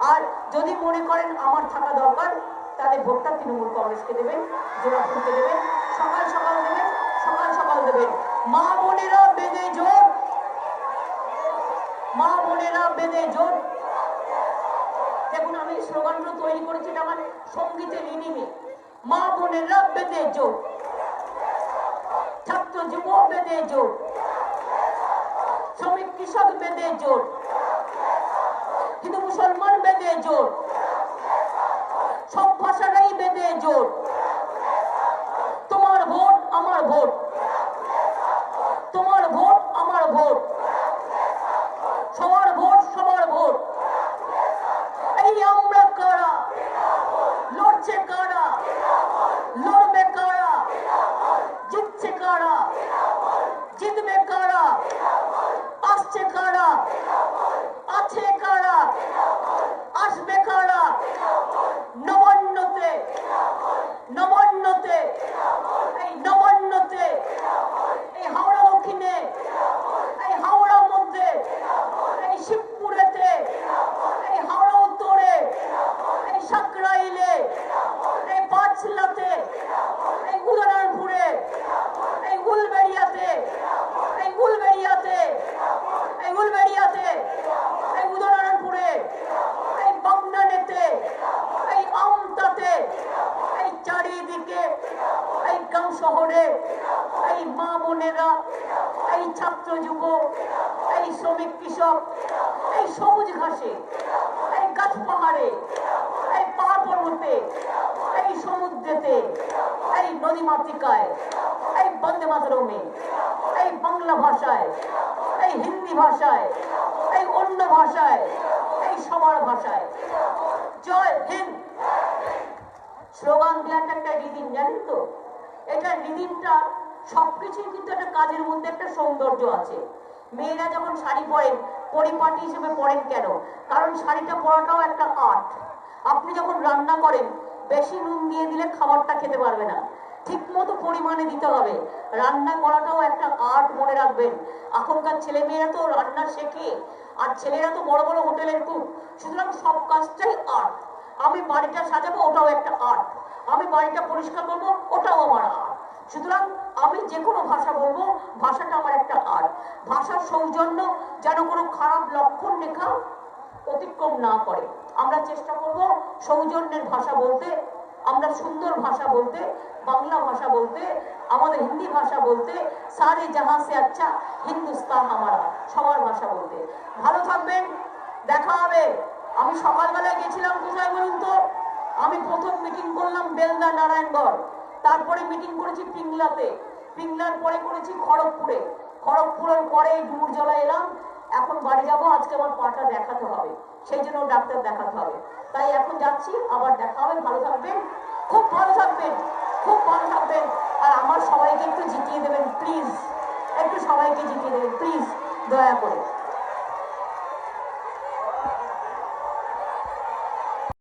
আর যদি মনে করেন আমার থাকা দরকার তাহলে ভোটটা তৃণমূল কংগ্রেসকে দেবেন, জোড়াফুলকে দেবেন, সকাল সকাল দেবেন, সকাল সকাল দেবেন। মা বোনেরা বেঁধে জোট, মা বোনেরা বেঁধে জোট। দেখুন আমি স্লোগানগুলো তৈরি করেছি, এটা আমার সঙ্গীতের রিডিংয়ে। মা বোনেরা বেঁধে জোট, ছাত্র যুব বেঁধে জোট, শ্রমিক কৃষক বেঁধে জোট, হিন্দু মুসলমান বেঁধে জোট, সব ভাষাটাই বেঁধে জোট। তোমার ভোট আমার ভোট, তোমার ভোট আমার ভোট, সবার ভোট সবার ভোট। এই আমরা কারা, লড়ছে কারা, লড়বে কারা, জিতছে কারা, জিতবে কারা, আসছে কারা, আছে কারা, আসবে কারা। নবান্নতে, নবান্নতে, এই নবান্নতে, এই হাওড়া দক্ষিণে, এই হাওড়া মধ্যে, এই শিবপুরেতে, এই হাওড়া উত্তরে, এই সাকরাইলে, এই পাঁচলাতে, এই উদয়নারায়ণপুরে, এই উলবেড়িয়াতে, এই উলবেড়িয়াতে, এই উলবেড়িয়াতে, এই উদয়নারায়ণপুরে, এই বাগনানেতে, এই আমতাতে, এই চারিদিকে, এই গ্রাম শহরে, এই মা বোনেরা, এই ছাত্র যুব, এই শ্রমিক কৃষক, এই সবুজ ঘাসে, এই গাছ পাহাড়ে, এই পাহাড় পর্বতে, এই সমুদ্রেতে, এই নদী মাতৃকায়, এই বন্দে মাতরমে, এই বাংলা ভাষায়, এই হিন্দি ভাষায়, এই অন্য ভাষায়, এই সবার ভাষায়। জয় হিন্দ। স্লোগান দেওয়াটা একটা রিদিম, জানেন তো? এটা রিদিমটা সবকিছুই কিন্তু একটা কাজের মধ্যে একটা সৌন্দর্য আছে। মেয়েরা যখন শাড়ি পরেন পরিপাটি হিসেবে পরেন কেন? কারণ শাড়িটা পরাটাও একটা আর্ট। আপনি যখন রান্না করেন বেশি নুন দিয়ে দিলে খাবারটা খেতে পারবে না, ঠিক মতো পরিমাণে দিতে হবে। রান্না করাটাও একটা আর্ট, মনে রাখবেন। এখনকার ছেলে মেয়েরা তো রান্না শেখে, আর ছেলেরা তো বড় বড় হোটেলের কুক। সুতরাং সব কাজটাই আর্ট। আমি বাড়িটা সাজাবো, ওটাও একটা আর্ট। আমি বাড়িটা পরিষ্কার করবো, ওটাও আমার আর্ট। সুতরাং আমি যে কোনো ভাষা বলবো, ভাষাটা আমার একটা আর্ট। ভাষার সৌজন্য যেন কোনো খারাপ লক্ষণ রেখা অতিক্রম না করে। আমরা চেষ্টা করব সৌজন্যের ভাষা বলতে, আমরা সুন্দর ভাষা বলতে, বাংলা ভাষা বলতে, আমাদের হিন্দি ভাষা বলতে, সারে জাহাঁ সে আচ্ছা হিন্দুস্তান আমারা, সবার ভাষা বলতে। ভালো থাকবেন, দেখা হবে। আমি সকালবেলায় গেছিলাম কোথায় বলুন তো? আমি প্রথম মিটিং করলাম বেলদা নারায়ণগড়, তারপরে মিটিং করেছি পিংলাতে, পিংলার পরে করেছি খড়গপুরে, খড়গপুরের পরে ডুমুরজলা এলাম। এখন বাড়ি যাব, আজকে আমার পাটা দেখাতে হবে, সেই জন্য ডাক্তার দেখাতে হবে। তাই এখন যাচ্ছি, আবার দেখা হবে। ভালো থাকবেন, খুব ভালো থাকবেন, খুব ভালো থাকবেন। আর আমার সবাইকে একটু জিতিয়ে দেবেন প্লিজ, একটু সবাইকে জিতিয়ে দেবেন প্লিজ, দয়া করে।